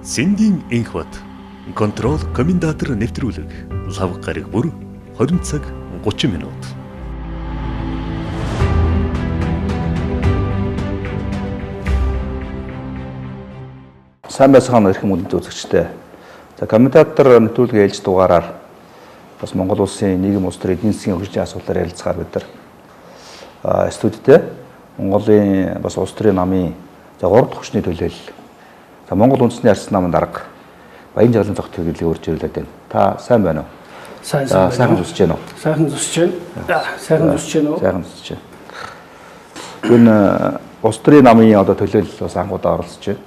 Ц.Энхбат контрол commentator нэвтрүүлэг лав гараг бүр 20 цаг 30 минут. Сайн байцгаана эрхэм үндэт үзэгчтэй. За commentator нэвтрүүлгийн ээлж дугаараар бас Монгол улсын нийгэм улс төрийн эдийн засгийн хөгжлийн асуудлаар ярилцахаар бид нар студидтэй Монголын бас улс төрийн намын 3 дахь хүчний төлөөлөл. За Монгол үндэсний арчсан намын дарга Баян-Жагалын Цогтөргөлийг урьж ирүүлээд байна. Та сайн байна уу? Сайхан зүсэж байна уу? Сайхан зүсэж байна. Сайхан зүсэж байна уу? Сайхан зүсэж байна. Энэ улс төрийн намын одоо төлөөлөл бас анхудаа оролцож байна.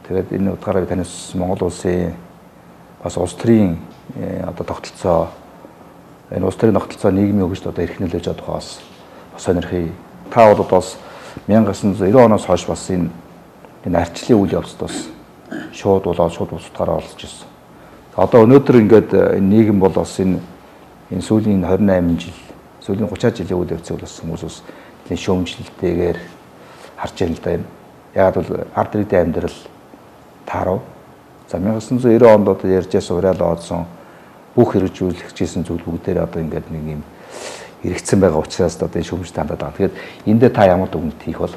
Тэгээд энэ утгаараа танаас Монгол улсын бас улс төрийн одоо тогтолцоо энэ улс төрийн тогтолцоо нийгмийн хөгжилд одоо эрхнүүлж байгаа тухаас бас сонирхъя. Та бол бас 1990 оноос хойш бас энэ арчлалын үйл явцад бас шууд болоод шууд бусдаараа оролцож ирсэн. Одоо өнөөдөр ингээд энэ нийгэм бол бас энэ сүүлийн 28 жил, сүүлийн 30 жилийн үйл явцыг бас хүмүүс бас нэлийн шөөмжлөлтэйгээр харж байна л да юм. Яг бол ард иргэдийн амьдрал таарав. За 1990 онд одоо ярьжээс уриал оодсон бүх хэрэгжүүлэгчсэн зүйл бүгдээр одоо ингээд нэг юм хэрэгцсэн байгаа учраас одоо энэ шүүмж тандаад байгаа. Тэгэхээр эндээ та ямар дүгнэлт хийх бол?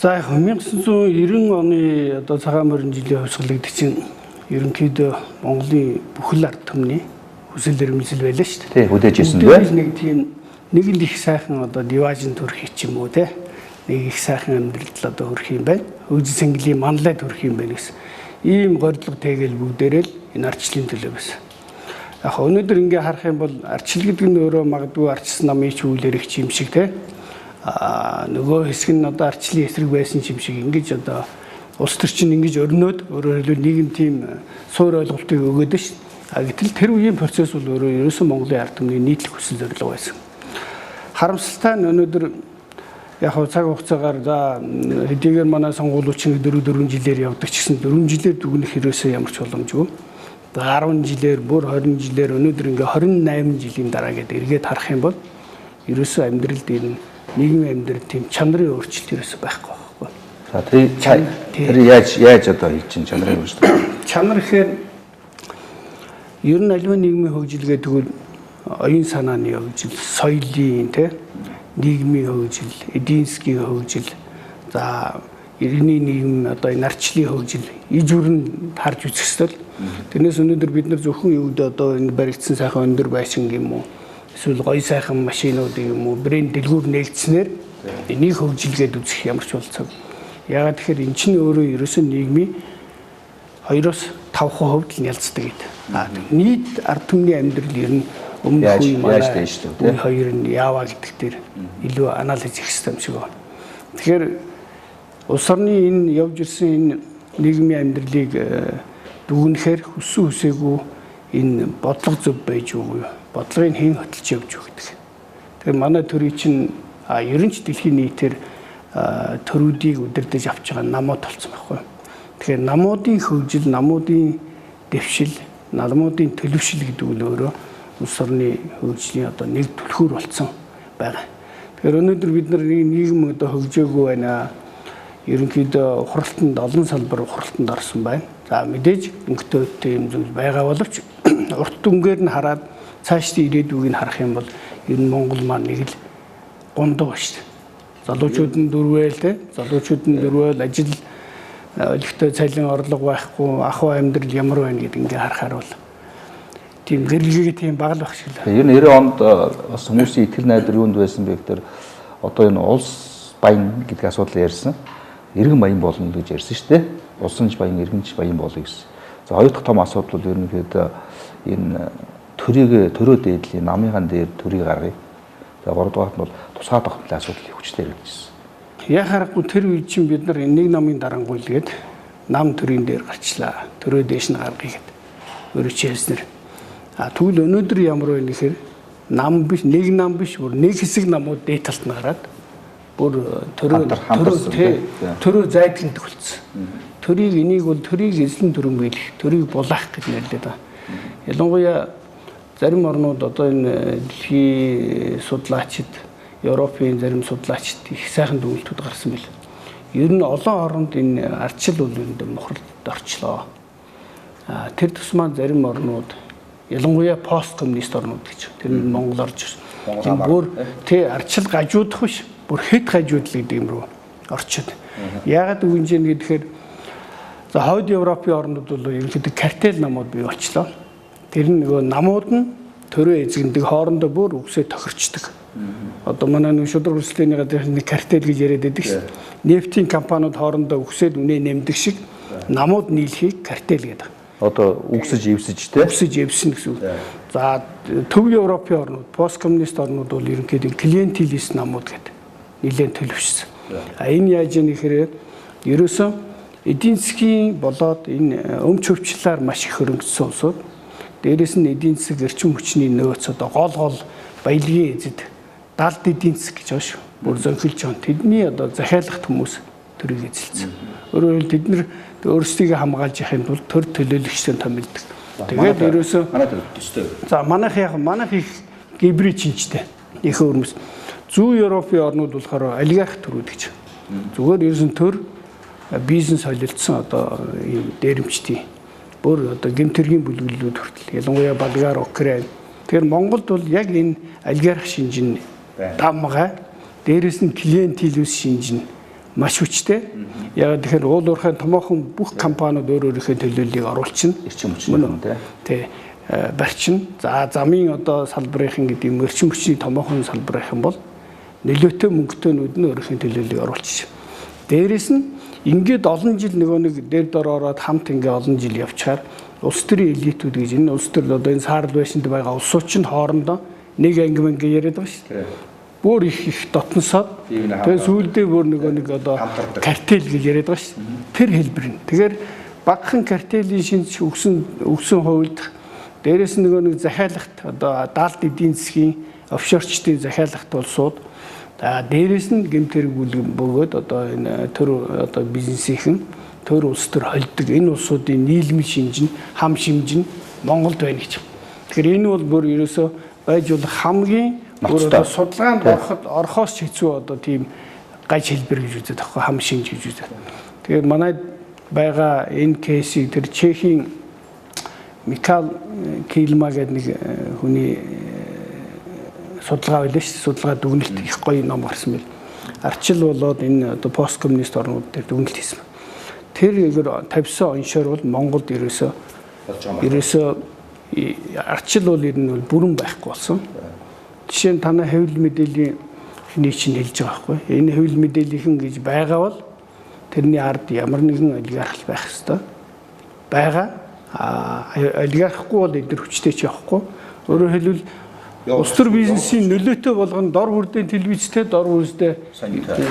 За 1990 оны одоо цагаан морин жилийн хувьсгалагдчихсан ерөнхийдөө Монголын бүхэл ард түмний хүсэл эрмэлзэл байлаа шүү дээ. Тий, хүлээж ирсэн бай. Нэг тийм нэг л их сайхан одоо диважин төрөх юм уу те. Нэг их сайхан амьдралд одоо хүрэх юм байна. Хөгжил сэнглийн манлай төрөх юм байна гэсэн. Ийм гордлого тэгээл бүгдээрээ л энэ арчлалын төлөө байсан. Яг өнөөдөр ингээ харах юм бол арчлал гэдэг нь өөрөө магадгүй арчсан намын ч үйл яригч юм шиг те. Нөгөө хэсэг нь одоо арчлалын эсрэг байсан юм шиг ингэж одоо улс төрчин ингэж өрнөөд өөрөөр хэлбэл нийгэм тийм суур ойлголтыг өгөөд ш. Гэтэл тэр үеийн процесс бол өөрөө ерөөсөн Монголын ард түмний нийтлэг хүсэл зорилго байсан. Харамсалтай нь өнөөдөр яг цаг хугацаагаар за хэдийгээр манай сонгуулиучин 4 жилээр явдаг ч гэсэн 4 жилээр дүгнэх ерөөсөө ямар ч боломжгүй. 10 жилээр бүр 20 жилээр өнөөдөр ингээ 28 жилийн дараа гэдэг эргээд харах юм бол ерөөсөө амьдралд энэ нийгмийн амьдрал тийм чанарын өөрчлөлт ерөөсөө байхгүй байхгүй. За тэр яаж одоо хийж чинь чанарын өөрчлөлт? Чанар гэхээр ер нь аливаа нийгмийн хөгжилгээ тэгвэл оюун санааны хөгжил, соёлын тэ нийгмийн хөгжил, эдийн засгийн хөгжил, за иргэний нийгэм одоо энэ арчлалын хөгжил иж бүрэн харж үзэхсэл тэрнээс өнөөдөр бид нар зөвхөн юу гэдэг одоо энэ баригдсан сайхан өндөр байшин юм уу эсвэл гоё сайхан машинууд юм уу брэнд дэлгүүр нээгдснээр энийг хөгжилгээд үзэх ямар ч болцоо. Яагаад тэгэхээр эн чинь өөрөө ерөөсөн нийгмийн 2-5% л нялцдаг гэдэг. Нийт ард түмний амьдрал ер нь өмнөх үе манай хоёр нь яаваа гэдэг дээр илүү анализ хийх хэрэгтэй юм шиг байна. Тэгэхээр улс орны энэ явж ирсэн энэ нийгмийн амьдралыг дүгнэхээр хүссэн хүсээгүй энэ бодлого зөв байж үгүй. Бодлогыг хэн хөтлж явж өгдөг. Тэгэхээр манай төрийн чинь ерөн ч дэлхийн нийтээр төрүүдийг удирдах авч байгаа намууд толцсон байхгүй. Тэгэхээр намуудын хөгжил, намуудын дэвшил, намуудын төлөвшил гэдэг нь өөрөө улс орны хөгжлийн одоо нэг түлхүүр болсон байгаа. Тэгэхээр өнөөдөр бид нар нийгэм одоо хөгжөөгүй байна. Ерөнхийдөө хуралтанд олон салбар хуралтанд орсон байна. За мэдээж өнгөтэй юм зүйл байгаа боловч урт дүнгээр нь хараад цаашдын ирээдүйг нь харах юм бол ер нь Монгол маань нэг л гундав шүү дээ. Залуучууд нь дөрвөл те. Залуучууд нь дөрвөл ажил олигтой цалин орлого байхгүй, ахуй амьдрал ямар байна гэдэг ингээ харахаар бол тийм гэрлэгээ тийм баг л байх шиг л. Ер нь 90 онд бас хүмүүсийн итгэл найдар юунд байсан бэ гэхээр одоо энэ улс баян гэдэг асуудал ярьсан. Иргэн баян болно гэж ярьсан шүү дээ. Улсанч баян, иргэнч баян болно гэсэн. За хоёр дахь том асуудал бол ерөнхийдөө энэ төрөө дээдлийн намынхан дээр төрийг гаргая. За гурав дахь нь бол тусгай тогтмолын асуудлыг хүчтэй хэрэгжижсэн. Яг харахгүй тэр үед чинь бид нар нэг намын дарангуйлгээд нам төрийн дээр гарчлаа. Төрөө дээш нь гаргая гэд өөрөө чи хэлснээр. Тэгвэл өнөөдөр ямар вэ гэхээр нам биш, нэг нам биш, бүр нэг хэсэг намууд дээд талд нь гараад бүр төрөө зайдганд төгөлцсөн. Төрийг энийг бол төрийг эзлэн төрөн биелэх, төрийг булаах гэж нэрлэдэг байна. Ялангуяа зарим орнууд одоо энэ дэлхийн судлаачид, Европын зарим судлаачид их сайхан дүгнэлтүүд гарсан байл. Ер нь олон оронд энэ ардчил бол энэ орчлоо. Тэр тусмаа зарим орнууд ялангуяа пост коммунист орнууд гэж тэр нь Монгол орж ирсэн. Бүр тий арчил гажуудах биш бүр хэд гажуудлаг гэдэг юм руу орчод. Яагаад үгэнж юм гэхээр за хойд Европын орнууд бол ерөнхийдөө картел намууд бий болчлоо. Тэр нь нөгөө намууд нь төрөө эзэгдэг хоорондоо бүр үгсээ тохирчдаг. Одоо манай нэг шудраг хөрслийн газрын картел гэж яриад байдаг шүү. Нефтийн компаниуд хоорондоо үгсээд үнэ нэмдэг шиг намууд нийлхийг картел гэдэг. Одоо үгсэж эвсэж те. Үгсэж эвсэн гэсэн үг. За төв Европын орнууд, посткоммунист орнууд бол ерөнхийдөө клиентилист намууд гэдэг нэлээд төлөвшсөн. Энэ яаж юм гэхээр ерөөсөө эдийн засгийн болоод энэ өмч өвчлөлээр маш их хөрөнгөсөн улсууд дээрээс нь эдийн засаг эрчим хүчний нөөц одоо гол баялагын эзэд далд эдийн засаг гэж байна шүү. Бүр зөнхөлж байгаа. Тэдний одоо захиалгат хүмүүс төрийг эзэлсэн. Өөрөөр хэлбэл тэд нар өөрсдийгөө хамгаалж яхахын тулд төр төлөөлөгчтэй томилдог. Тэгээд ерөөсөө за манайх их гибрид шинжтэй. Их өрмөс. Зүүн Европын орнууд болохоор олигарх төрүүд гэж. Зүгээр ерөөсөн төр бизнес солилцсон одоо ийм дээрэмчдийн бүр одоо гэмтэргийн бүлгэлүүд хүртэл ялангуяа Болгар, Украин. Тэгэхээр Монголд бол яг энэ олигарх шинжин дамгаа дээрээс нь клиентилус шинжин маш хүчтэй. Яг тэгэхээр уул уурхайн томоохон бүх компаниуд өөрийнхөө төлөөллийг оруулчихна. Эрчим хүчний тий барчин. За замын одоо салбарын гэдэг юм эрчим хүчний томоохон салбарын бол нөлөөтэй мөнгөтэйнүүд нь өөрийнхөө төлөөллийг оруулчихна. Дээрээс нь ингээд олон жил нөгөө нэг дээр дор ороод хамт ингээ олон жил явчаар улс төрийн элитүүд гэж энэ улс төр одоо энэ саард байшинд байгаа улсууд чинь хоорондоо нэг ангим яриад байгаа шүү дээ. Бүр их дотносоод тэгээ сүүлдээ бүр нэг одоо картел гэж яриад байгаа шүү дээ. Тэр хэлбэр нь. Тэгэхээр багахан картелийн шинж өгсөн хувьд дээрээс нэг захиалагт одоо даалт эдийн засгийн офшорчдын захиалагт улсууд дээрээс нь гэмтэрэг бөгөөд одоо энэ төр одоо бизнесийн төр улс төр холдог энэ улсуудын нийлмэл шинж нь хам шимж нь Монголд байна гэж. Тэгэхээр энэ бол бүр ерөөсөө байж болох хамгийн бүр одоо судалгаанд орохоос ч хэцүү одоо тийм гаж хэлбэр гэж үздэг байхгүй хам шинж гэж үздэг. Тэгэхээр манай байгаа энэ кейсийг тэр Чехийн Микал Килма гэдэг нэг хүний судалгаа байлаа шүү. Судалгаа дүгнэлт их гоё ном гарсан байл. Арчил болоод энэ одоо посткоммунист орнууд дээр дүгнэлт хийсэн. Тэр тавьсан оншоор бол Монголд ерөөсөө арчил бол ер нь бүрэн байхгүй болсон. Жишээ нь танай хэвлэл мэдээллийн хэний чинь хэлж байгаа байхгүй. Энэ хэвлэл мэдээллийн гэж байгаа бол тэрний ард ямар нэгэн олигарх байх ёстой. Бага олигархгүй бол эдгээр хүчтэй ч явахгүй. Өөрөөр хэлбэл улс төр бизнесийн нөлөөтэй болгоно дор бүрдээ телевизтэй дор бүрдээ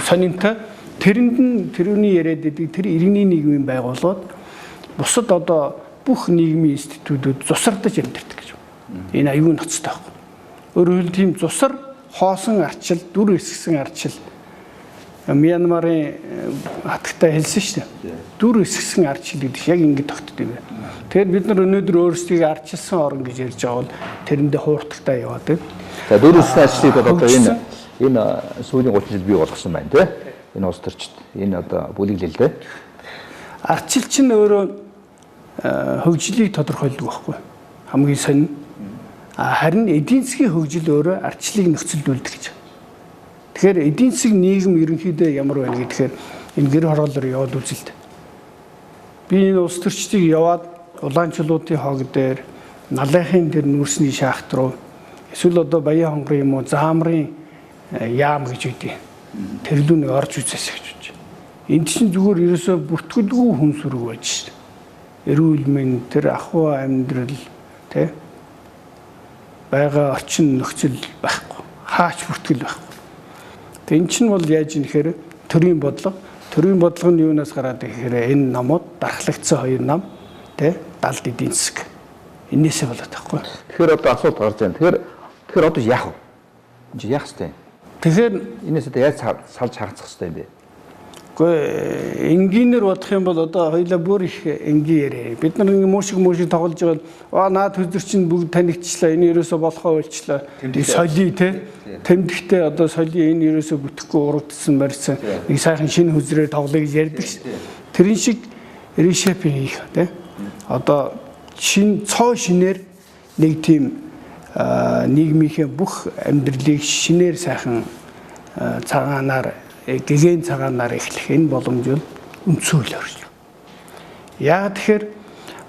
сонинтой тэрний яриад байдаг тэр иргэний нийгмийн байгууллагууд бусад одоо бүх нийгмийн институтууд зусардаж амьдардаг гэж. Энэ аюун ноцтой байхгүй. Өөрөөр хэлбэл тийм зусар хоосон арчил дүр эсгсэн арчил Мянмарын хатагтай хэлсэн шүү дээ. Дүр эсгсэн арчил гэдэг яг ингэ тогтдог юм. Тэгэхээр бид нар өнөөдөр өөрсдийг арчилсан орн гэж ярьж байгаа бол тэрэндээ хууртагтай яваад байна. За дүр эсгсэн арчлыг одоо энэ сүүлийн 30 жил бий болгосон байна тий. Энэ улс төрчд энэ одоо бүлэглэлтэй. Арчил чинь өөрөө хөгжлийг тодорхойлдог байхгүй. Хамгийн сонин. Харин эдийн засгийн хөгжил өөрөө арчлыг нөхцөлдүүлдэг гэж. Тэгэхээр эдийн засгийн нийгэм ерөнхийдөө ямар байна гэхээр энэ гэр хороолоор яваад үзэлт. Би энэ улс төрчдийг яваад улаанчлуудын хог дээр налайхын тэр нүрсний шахт руу эсвэл одоо Баян хонгорын юм уу заамрын яам гэж үгүй. Тэрлүүнийг орж үзээсэй гэж бодож. Энд чинь зүгээр ерөөсөө бүртгэлгүй хүн сүрэг байж шээ. Эрүүл мэнд тэр ахуй амьдрал тэ байгаа орчин нөхцөл байхгүй. Хаач бүртгэл байхгүй. Тэн чинь бол яаж юм гэхээр төрийн бодлого нь юунаас гараад ирэхээр энэ намууд дархлагдсан хоёр нам тэ далд эдийн засаг. Энээсээ болоод байхгүй. Тэгэхээр одоо асуулт гарч байна. Тэгэхээр одоо яах вэ? Энд яах вэ? Тэгэхээр энэс одоо яаж салж хагацах хэрэгтэй юм бэ? Гэхдээ энгийнээр бодох юм бол одоо хоёлаа бүр их энгийн яриа. Бид нар ингэ муушиг тоглож байгаа наад хөдөр чинь бүгд танигдчихлаа. Энэ ерөөсө болохоо ойлчлаа. Соли те тэмдэгтээ одоо соли энэ ерөөсө бүтэхгүй урагдсан барьсан. Нэг сайхан шинэ хөзрээр тоглоё гэж ярьдаг ш. Тэрэн шиг reshape хийх тий. Одоо цоо шинээр нэг тийм нийгмийнхээ бүх амьдралыг шинээр сайхан цагаанаар гэгэн цагаанаар эхлэх энэ боломж бол үндсэн хууль орж. Яагаад тэгэхээр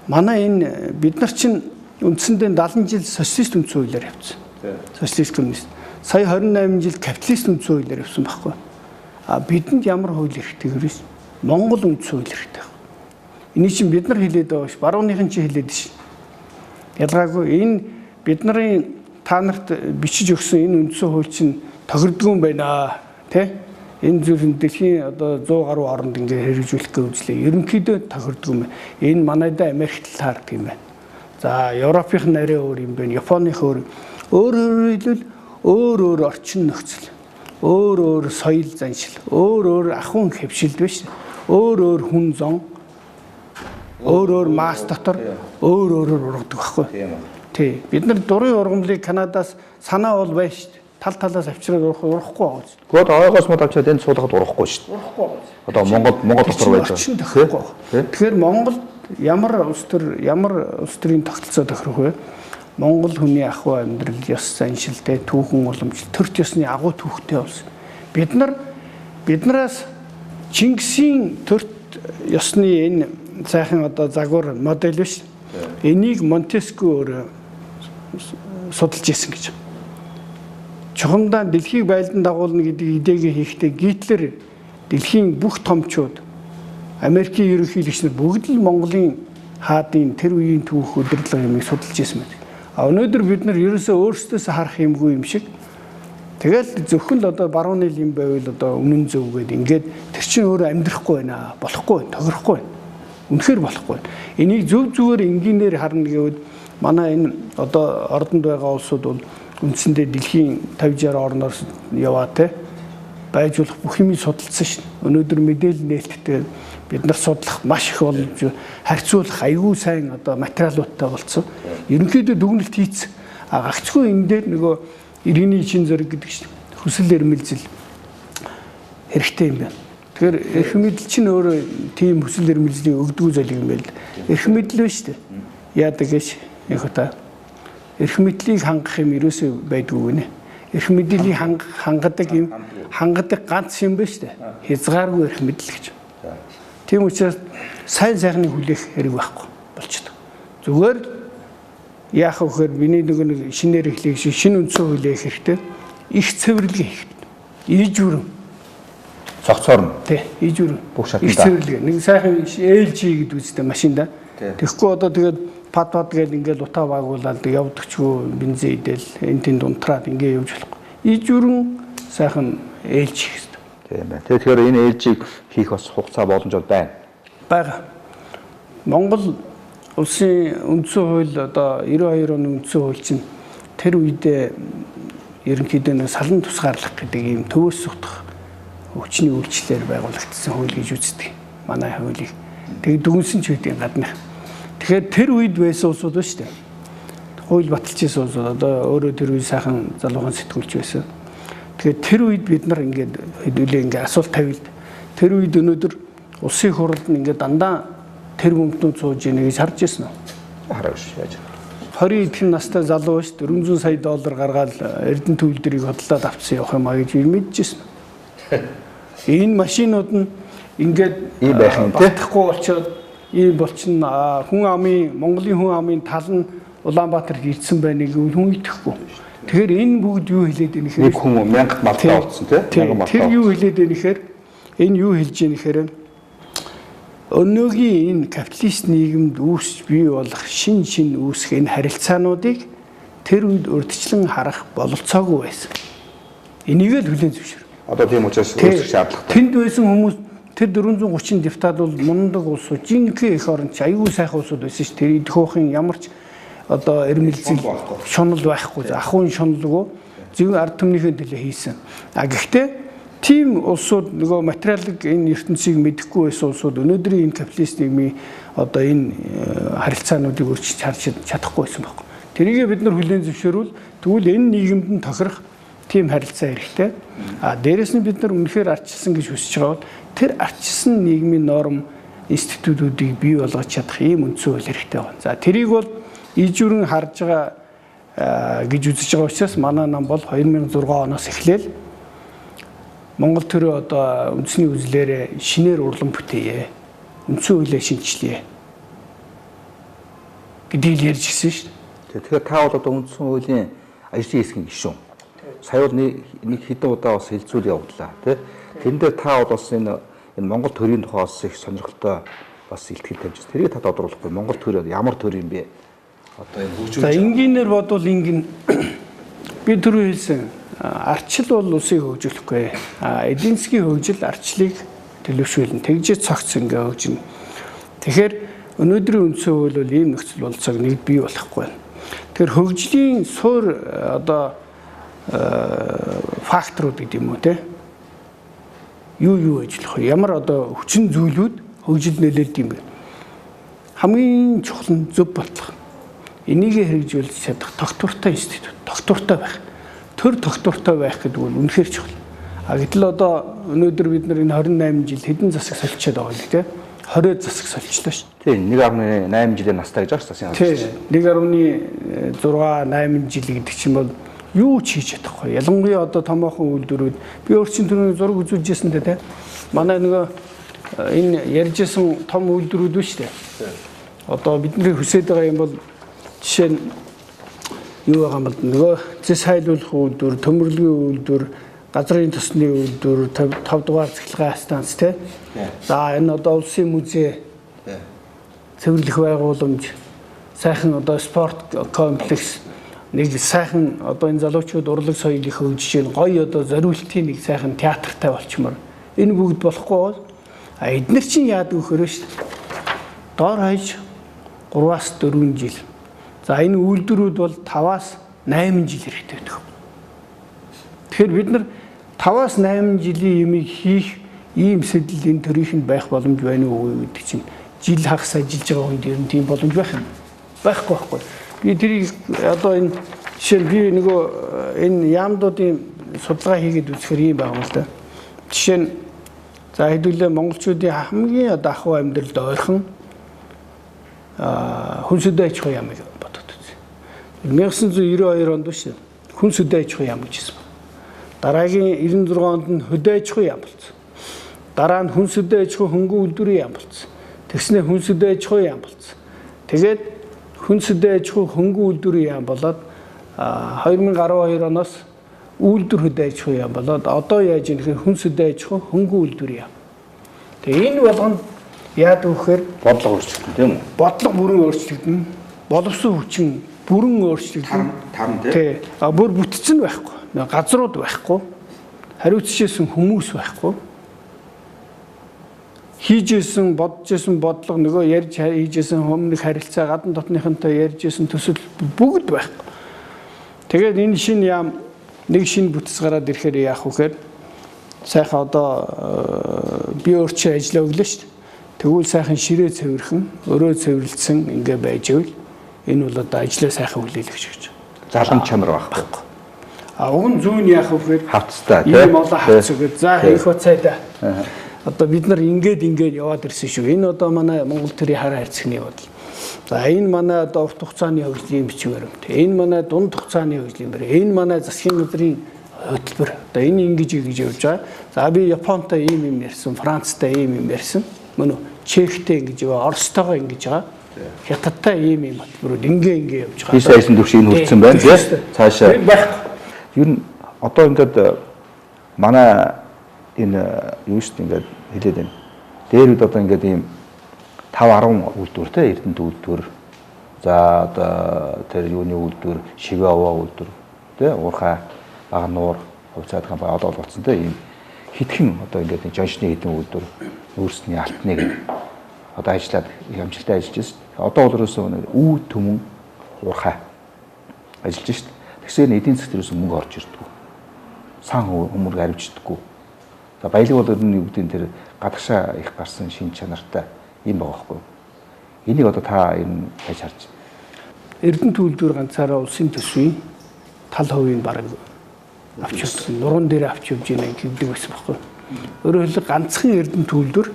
манай энэ бид нар чинь үндсэндээ 70 жил социалист үндсэн хуулиар явсан. Социалист коммунист. Сая 28 жил капиталист үндсэн хуулиар явсан байхгүй. А бидэнд ямар хууль хэрэгтэй гэвэл Монгол үндсэн хууль хэрэгтэй. Энийг чинь бид нар хэлээд байгаа ш. Барууныхан чинь хэлээд ш. Ялгаагүй энэ бидний та нарт бичиж өгсөн энэ үндсэн хууль чинь тохирдгүй юм байна тий. Энэ зүйл дэлхийн одоо 100 гаруй оронд ингээ хэрэгжүүлэх гэж үзлээ. Ерөнхийдөө тохирдгүй юм. Энэ манайда Америкт таардаг юм байна. За Европынх нь арай өөр юм байна. Японых өөр хэлбэл өөр орчин нөхцөл, өөр соёл заншил, өөр ахуйн хөвшил биш. Өөр хүн зон, өөр мас дотор өөр ургадаг байхгүй. Тий. Бид нар дурын ургамлыг Канадаас санаа бол байна шүү дээ. Тал талаас авчираад урахгүй байгаа шүү. Гэхдээ ойгоос мод авчираад энд суулгахад урахгүй шүү дээ. Урахгүй. Одоо Монгол дотор байж байгаа. Тэгэхээр Монгол ямар улс төрийн тогтолцоо тохирох вэ? Монгол хүний ахуй амьдрал, ёс заншилтэй, түүхэн уламжлал, төрч ёсны агуу түүхтэй болсон. Биднээс Чингисийн төрч ёсны энэ сайхан одоо загвар модель биш. Энийг Монтескьё өөр судалж ирсэн гэж. Чухамдаа дэлхийг байлдан дагуулна гэдэг идегээ хийхдээ Гитлер дэлхийн бүх томчууд Америкийн ерөнхийлөгч нар бүгд л Монголын хаадын тэр үеийн түүх удирдлага юмыг судалж ирсэн байна. А өнөөдөр бид нар ерөөсөө өөрсдөөс харах юмгүй юм шиг. Тэгэл зөвхөн л одоо барууны юм байвал одоо үнэн зөв гэдэг ингээд тэр чинь өөрөө амьдрахгүй байна, болохгүй, тохирохгүй байна. Үнэхээр болохгүй. Энийг зөв зүгээр энгийнээр харна гэвэл манай энэ одоо ордонд байгаа улсууд бол үндсэндээ дэлхийн 50-60 орноор яваа те байжуулах бүх юмыг судалсан шин. Өнөөдөр мэдээлэл нээлттэй бид нар судлах маш их болж харьцуулах аюул сайн одоо материалуудтай болсон. Ерөнхийдөө дүгнэлт хийц. А гагцгүй энэ дээр нөгөө иргэний чин зэрэг гэдэг чинь хүсэл эрмэлзэл хэрэгтэй юм байна. Тэгэхээр эрх мэдэл чинь өөрөө тийм хүсэл эрмэлзлийн өгдгүү золиг юм байл. Эрх мэдэл биш үү? Яадаг гэж яг та эрх мэдлийг хангах юм ерөөсөө байдгүй нэ. Эрх мэдлийг хангадаг ганц юм биш үү? Хязгааргүй эрх мэдэл гэж. Тийм учраас сайн сайхныг хүлээх хэрэг байхгүй болчихдог. Зүгээр яах вэ гэхээр миний нэг шинээр эхлэх шиг шинэ үндсэн хуулийг хэрэгтэй их цэвэрлэгээ хийх. Ийжүүрэн цогцоор нь тий ийжүүрэн бүх шатанда их цэвэрлэгээ. Нэг сайхан ээлж гэдэг үстэй машинда. Тэгэхгүй одоо тэгээд пад гээд ингээл утаа байгуулаад явдагчгүй бензин идэл энэ тэнд унтраад ингээ явж болохгүй. Ийжүүрэн сайхан ээлж хийх хэрэгтэй. Тийм байна. Тэгэхээр энэ ээлжийг хийх бас хугацаа боломжууд байна. Бага. Монгол улсын үндсэн хууль одоо 92 оны үндсэн хууль чинь тэр үедээ ерөнхийдөө нэг салан тусгаарлах гэдэг ийм төвөөс сутгах хүчний үйлчлэлээр байгуулагдсан хууль гэж үздэг. Манай хуулийг. Тэгээд дүгнсэн ч үеийн гаднах. Тэгэхээр тэр үед байсан улсууд ба шүү дээ. Хууль баталчихсан улсууд одоо өөрөө тэр үе сайхан залуухан сэтгүүлч байсан. Тэгэхээр тэр үед бид нар ингээд хэдүүлээ ингээд асуулт тавилд. Тэр үед өнөөдөр улсын хурлд ингээд дандаа тэр гүмтнүүд сууж ийнэ гэж харж ирсэн үү? Хараагүй яаж. 20 эдхэн настай залуу биш $400 сая гаргаад Эрдэнэ төвлөрийг хөдлөөд авцсан явах юм а гэж мэдчихсэн. Энэ машинууд нь ингээд ийм байх юм тий. Батхгүй болчиход ийм болчихно. Хүн амын Монголын хүн амын тал нь Улаанбаатарт ирсэн байна гэвэл хүн итгэхгүй. Тэгэхээр энэ бүгд юу хэлээд байна гэхээр нэг хүн 1000 малтай болсон тий. 1000 малтай. Тэр юу хэлээд байна гэхээр энэ юу хэлж байна гэхээр өнөөгийн энэ капиталист нийгэмд үүсч бий болох шин үүсэх энэ харилцаануудыг тэр үед урьдчилан харах бололцоогүй байсан. Энийг л хүлээн зөвшөөр. Одоо тийм учраас үүсэх шаардлагатай. Тэнд байсан хүмүүс тэр 430 депутат бол мундаг улсууд, жинхэнэ эх оронч аюул сайхан улсууд байсан ш. Тэр идэвхүйн ямар ч одоо эрмэлзэл шунал байхгүй. Ахуйн шуналгүй зөв ард түмнийхээ төлөө хийсэн. А гэхдээ тийм улсууд нөгөө материалыг энэ ертөнцийг мэдэхгүй байсан улсууд өнөөдрийн энэ капиталист нийгмийн одоо энэ харилцаануудыг өөрчилж харж чадахгүй байсан байхгүй. Тэрийг бид нар хүлээн зөвшөөрвөл тэгвэл энэ нийгэмд нь тохирох тийм харилцаа хэрэгтэй. А дээрэс нь бид нар үнэхээр арчилсан гэж хүсэж байгаа бол тэр арчилсан нийгмийн норм институтуудыг бий болгож чадах ийм үндсэн хууль хэрэгтэй байна. За тэрийг бол ижүүрэн харж байгаа гэж үзэж байгаа учраас манай нам бол 2006 оноос эхлээл Монгол төрийн одоо үндэсний үзлээрээ шинээр урлан бүтээе. Үндсэн хуулийг шинжилье гэдгийг ярьж гисэн шүү дээ. Тэгэхээр та бол одоо үндсэн хуулийн ажлын хэсгийн гишүүн. Сая бол нэг хэдэн удаа бас хэлцүүл явууллаа тий. Тэн дээр та бол бас энэ Монгол төрийн тухай бас их сонирхолтой бас илтгэл тавьж байна. Тэрийг та тодруулахгүй Монгол төр ямар төр юм бэ? Одоо энэ хөгжүүлж. За энгийнээр бодвол ингэн би түрүү хэлсэн арчил бол улсыг хөгжүүлэхгүй. Эдийн засгийн хөгжил арчлыг төлөвшүүлнэ. Тэгжээ цогц ингээ хөгжинэ. Тэгэхээр өнөөдрийн үндсэн хууль бол ийм нөхцөл болцоог нэг бий болохгүй байна. Тэгэхээр хөгжлийн суур одоо факторууд гэдэг юм уу те? Юу ажиллах вэ? Ямар одоо хүчин зүйлүүд хөгжил нөлөөлд юм бэ? Хамгийн чухал нь зөв бодлого. Энийг хэрэгжүүлж чадах тогтвортой институт, тогтвортой байх. Төр тогтвортой байх гэдэг бол үнэхээр чухал. Гэтэл одоо өнөөдөр бид нар энэ 28 жил хэдэн засаг солилцоод байгаа юм те? 20 засаг солилцлоо шүү. Тийм 1.8 жилийн настай гэж байна шүү. Тийм 1.6 8 жил гэдэг чинь бол юу ч хийж чадахгүй. Ялангуяа одоо томоохон үйлдвэрүүд би өөрчн түрүүний зураг үзүүлжсэн дээ. Манай нөгөө энэ ярьжсэн том үйлдвэрүүд биш үү? Одоо бидний хүсэж байгаа юм бол жишээ нь юу байгаа юм бол нөгөө зэс хайлуулах үйлдвэр, төмөрлөгийн үйлдвэр, газрын тосны үйлдвэр, 5 дугаар цахилгаан станц тий. За энэ одоо улсын музей, цэвэрлэх байгууламж, сайхан одоо спорт комплекс, нэг сайхан одоо энэ залуучууд урлаг соёлыг хөгжиж гэн гоё одоо зориултын нэг сайхан театртай болчмоор энэ бүгд болохгүй бол эдгээр чинь яадаг вөхөрөө шүү дээ. Доор хаяж 3-аас 4 жил. За энэ үйлдвэрүүд бол 5-аас 8 жил хэрэгтэй байдаг. Тэгэхээр бид нар 5-аас 8 жилийн юмыг хийх ийм сэтэл энэ төрийнхэнд байх боломж байна уу гэдэг чинь жил хагас ажиллаж байгаа хүнд ер нь тийм боломж байх юм. Байхгүй байхгүй. Би тэрийг одоо энэ жишээ би нөгөө энэ яамдуудын судалгаа хийгээд үзэхээр ийм байгаа юм л да. Жишээ нь за хэдүүлээ монголчуудын хамгийн одоо ахуй амьдралд ойрхон хүн сүдэ аж ахуй яам гэж бодод үзье. 1992 онд биш хүн сүдэ аж ахуй яам гэж хэлсэн. Дараагийн 96 онд нь хөдөө аж ахуй яам болсон. Дараа нь хүн сүдэ аж ахуй хөнгөн үйлдвэрийн яам болсон. Тэгснээр хүн сүдэ аж ахуй яам болсон. Тэгээд хүн сүдэ аж ахуй хөнгөн үйлдвэрийн яам болоод 2012 оноос үйлдвэр хөдөө аж ахуй яам болоод одоо яаж юм гэхээр хүн сүдэ аж ахуй хөнгөн үйлдвэрийн яам. Тэгээ энэ болгонд яадаг вэхээр бодлого өөрчлөгдөн тийм үү? Бодлого бүрэн өөрчлөгдөн, боловсон хүчин бүрэн өөрчлөгдөн. Тарн тий. Бүр бүтцэн байхгүй. Газрууд байхгүй. Хариуцчихсэн хүмүүс байхгүй. Хийжсэн, бодожсэн бодлого нөгөө ярьж хийжсэн өмнөх харилцаа гадна дотныхонтой ярьжсэн төсөл бүгд байхгүй. Тэгээд энэ шинэ яам нэг шинэ бүтц гараад ирэхээр яах вэхээр сайхан одоо би өөрчөө ажиллаа өглөө шүү дээ. Тэгвэл сайхан ширээ цэвэрхэн, өрөө цэвэрлсэн ингээ байж ивэл энэ бол одоо ажлаа сайхан хүлээлгэж гэж. Залам чанар байхгүй. Уг нь зүүн яах вэхээр хавцтай тийм олон хавц өгöd. За их уцайда. Одоо бид нар ингээд яваад ирсэн шүү. Энэ одоо манай Монгол төрийн хараа харьцагны бодол. За энэ манай одоо урт хугацааны хөгжлийн бичвэр юм. Энэ манай дунд хугацааны хөгжлийн бэр. Энэ манай засгийн газрын хөтөлбөр. Одоо энэ ингэж явж байгаа. За би Японтой ийм юм ярьсан, Францтай ийм юм ярьсан. Мөн үү? Чехтэй ингэж яваа, Оростойгоо ингэж байгаа. Хятадтай ийм хөтөлбөрүүд ингээ явж байгаа. 9 саяын төвш энэ хүрсэн байна тий. Цаашаа. Ер нь одоо ингээд манай энэ юу шүү дээ ингээд хэлээд байна. Дээр үд одоо ингээд ийм 5-10 үйлдвэр те Эрдэнэт үйлдвэр. За одоо тэр юуны үйлдвэр, Шивэ овоо үйлдвэр те уурхай багнуур хувьцаат компани одоо болцсон те ийм хитгэн одоо ингээд Зочны хэдэн үйлдвэр өөрсний алтныг одоо ажиллаад амжилттай ажиллаж байна. Одоо бол ерөөсөө үе төмөн уурхай ажиллаж шүү дээ. Тэгсээр эдийн засгт ерөөсөө мөнгө орж ирдэггүй. Сан хүмүүрг аривчдаггүй. За баялаг бол ер нь юу гэдэг тэр гадагшаа их гарсан шин чанартай юм байгаа байхгүй. Энийг одоо та ер нь хайж харж. Эрдэнэт үйлдвэр ганцаараа улсын төсвийн тал хувийн бараг авч явдаг. Нуруунд дээр авч явж байгаа гэдэг байсан байхгүй. Өөрөөр хэлбэл ганцхан Эрдэнэт үйлдвэр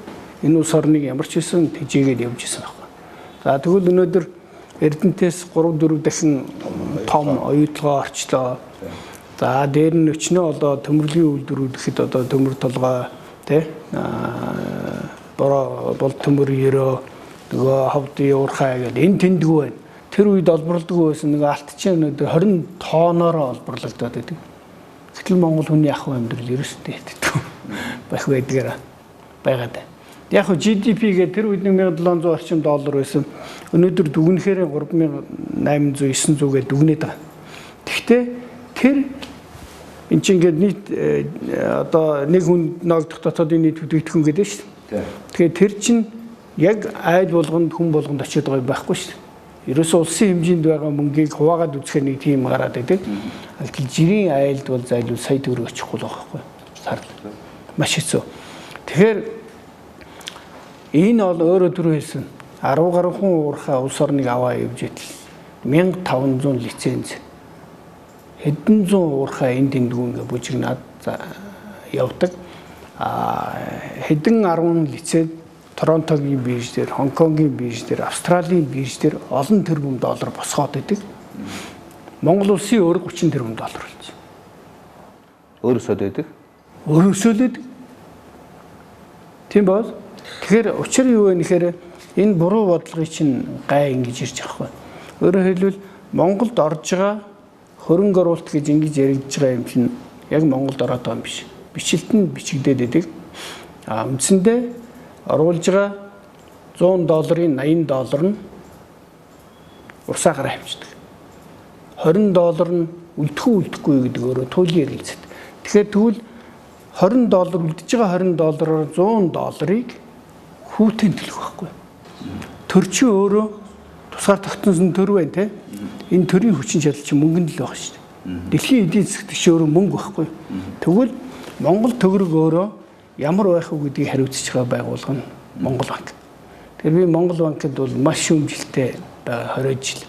энэ улс орныг ямар ч хэсэн тэжээгээд явж исэн байна. За тэгвэл өнөөдөр Эрдэнэтээс 3-4 дахин том оюутлогоо орчлоо. За дээр нь өчнөө одоо төмөрлөгийн үйлдвэрүүд гэхэд одоо төмөр толгой тий бол төмөр ерөө нөгөө хавдын уурхай гэдэг энэ тэндгүү байна. Тэр үед олборлдог байсан нэг алтчин өнөөдөр 20 тоноор олборлогдоод байдаг. Гэтэл Монгол хүний ах амьдрал ерөөстэй хэвдэг байх байдгаараа байгаад байна. Яг хөө GDP гэдэг тэр үед 1700 орчим доллар байсан. Өнөөдөр дүгнэхээр 3800 900 гэдэг дүгнээд байгаа. Гэхдээ тэр энэ чинь ингээд нийт одоо нэг хүн ногдох дотоодын нийт бүтээгдэхүүн гэдэг шүү дээ. Тэгэхээр тэр чинь яг айл болгонд хүн болгонд очиод байгаа байхгүй шүү дээ. Ерөөсөө улсын хэмжээнд байгаа мөнгийг хуваагаад үзэхээр нэг тийм гараад байдаг. Гэтэл жирийн айлд бол зайлшгүй сая төгрөг очихгүй л байгаа байхгүй. Сард маш хэцүү. Тэгэхээр энэ бол өөрөө түрүү хэлсэн 10 гаруй хүн уурхай улс орныг аваа явж идэл 1500 лиценз хэдэн зуун уурхай энэ тэндгүү ингээ бүжигнаад явдаг. Хэдэн 10 лиценз Торонтогийн бирж дээр, Хонконгийн бирж дээр, Австралийн бирж дээр олон тэрбум доллар босгоод идэг. Монгол улсын өөр 30 тэрбум доллар болж. Өөрөөсөө дэдэг. Өөрөөсөө л дэдэг. Тийм бод. Тэгэхээр учир юу вэ гэхээр энэ буруу бодлогыг чинь гай ингэж ирж байгаа байхгүй. Өөрөөр хэлбэл Монголд орж байгаа хөрөнгө оруулалт гэж ингэж яригдж байгаа юм чинь яг Монголд ороод байгаа юм биш. Бичлэлтэнд бичигдээд идэг. Үндсэндээ оруулж байгаа $100-ын $80 нь урсаагаар хавчдаг. $20 нь үлдэхгүй гэдэг өөрөө туйлын ярилцэд. Тэгэхээр тэгвэл $20 үлдэж байгаа $20-оор $100-ыг хүүтэн төлөх байхгүй. Төр чи өөрөө тусгаар тогтносон төр байна те. Энэ төрийн хүчин чадал чи мөнгөнд л байгаа шүү дээ. Дэлхийн эдийн засгт чи өөрөө мөнгө байхгүй. Тэгвэл Монгол төгрөг өөрөө ямар байх вэ гэдгийг хариуцж байгаа байгууллага нь Монгол банк. Тэгэхээр би Монгол банкд бол маш шүүмжлэлтэй байгаа 20 жил.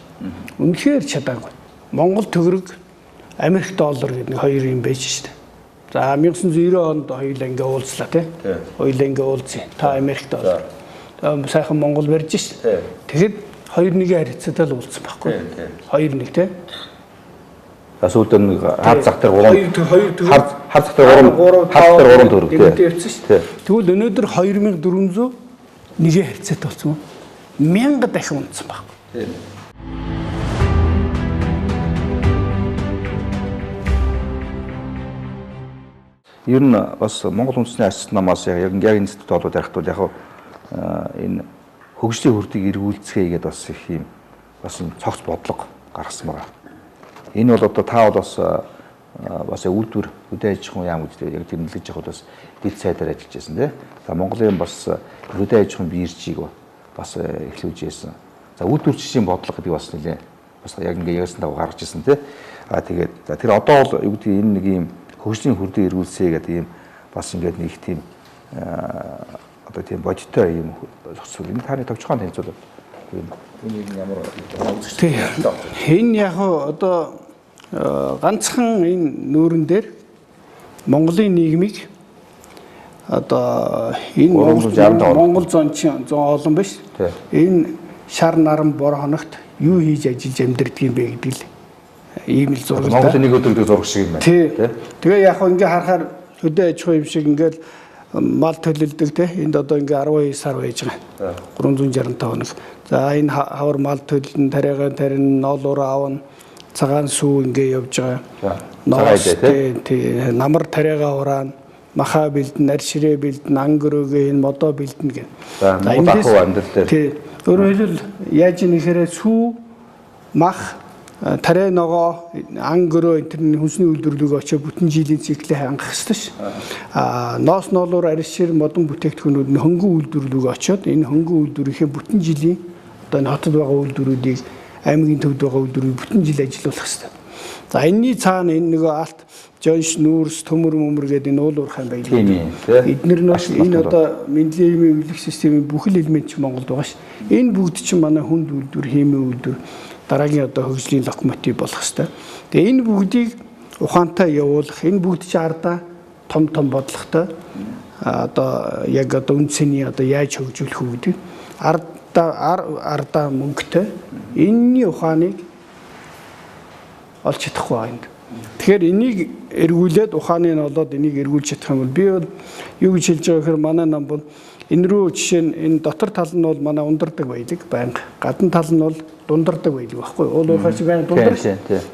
Үнэхээр чадаагүй. Монгол төгрөг Америк доллар гэдэг нэг хоёр юм байж штэ. За 1990 онд хоёулаа ингээ уулзлаа тий. Хоёулаа ингээ уулзъя. Та Америк доллар. Сайхан Монгол барьж штэ. Тэгэхэд 2-1 харьцаатай л уулзсан байхгүй. 2-1 тий. Асуулт нэг хар зах дээр 3 хар зах дээр 3 төгрөг тий. Тэгвэл өнөөдөр 2400 нэгэ харьцаатай болсон юм. 1000 дахин унтсан байхгүй. Ер нь бас Монгол үндэсний арчил намаас яг энэ институт болоод ярихт бол яг энэ хөгжлийн хүрдийг эргүүлцгээе гэдэг бас их юм бас цогц бодлого гаргасан байна. Энэ бол одоо та бол бас үйлдвэр хөдөө аж ахуйн яам гэдэг яг тэмдэглэж явахад бас дэд сайдаар ажиллаж байсан тийм. За Монголын бас хөдөө аж ахуйн биржийг бас эхлүүлж байсан. За үйлдвэрчдийн бодлого гэдэг бас нэлээ бас яг ингээ ярьсан дагуу гарч ирсэн тийм. Тэгээд тэр одоо бол юу гэдэг энэ нэг юм хөгжлийн хүрдийг эргүүлсэй гэдэг юм бас ингээд нэг тийм одоо тийм бодиттой юм зохицуул. Энэ таны товчхон танилцуулаад энэ ямар үзэгдэл байна? Энэ яг одоо ганцхан энэ нүүрэн дээр Монголын нийгмийг одоо энэ Монгол Зочин олон биш. Энэ шар наран бор хоногт юу хийж ажиллаж амьдэрдэг юм бэ гэдэг л ийм л зураг. Монголын нэг өдрөд зураг шиг юм байна. Тэгээ яг ингээ харахаар хөдөө аж ахуй юм шиг ингээл мал төлөлдөг те. Энд одоо ингээ 12 сар байж байгаа. 365 хоног. За энэ хавар мал төлөлн тариагаан тарин ноолуур аавн цагаан сүү ингээ явж байгаа. Ноос тий намар тариагаа ураан маха бэлдэн арширээ бэлдэн ангөрөөгээ энэ модоо бэлдэн гэх. За Монгол ах уу амьдрал дээр. Тий. Өөрөөр хэлбэл яаж нэхэрэ сүү мах тарай ногоо ангөрөө энэ хүнсний үйлдвэрлэлийг очиж бүтэн жилийн циклээ хангах хэрэгтэй ш. Ноос ноолуур аршир модон бүтээгдэхүүнүүд нь хөнгөн үйлдвэрлэлийг очиод энэ хөнгөн үйлдвэрийнхээ бүтэн жилийн одоо хотод байгаа үйлдвэрүүдийг аймгийн төвд байгаа үйлдвэрийг бүтэн жил ажиллуулах хэрэгтэй. За энэний цаана энэ нөгөө алт жонш нүүрс төмөр мөмөр гэдэг энэ уул уурхай байлаа. Эднэр нь бас энэ одоо мэндлийн эвлэх системийн бүхэл элемент чинь Монголд байгаа ш. Энэ бүгд чинь манай хүнд үйлдвэр, химийн үйлдвэр дараагийн одоо хөгжлийн локомотив болох хэвээр. Тэгээ энэ бүгдийг ухаантай явуулах, энэ бүгд чинь ардаа том бодлоготой одоо яг одоо үнцний одоо яаж хөгжүүлэх үү гэдэг ардаа мөнгөтэй энэний ухааныг олж чадахгүй байна. Тэгэхээр энийг эргүүлээд ухааны нь болоод энийг эргүүлж чадах юм бол би бол юу гэж хэлж байгаа гэхээр манай нам бол энэ рүү жишээ нь энэ дотор тал нь бол манай ундардаг баялаг байнга гадна тал нь бол дундардаг баялаг байхгүй уул уухаас байнга дундарч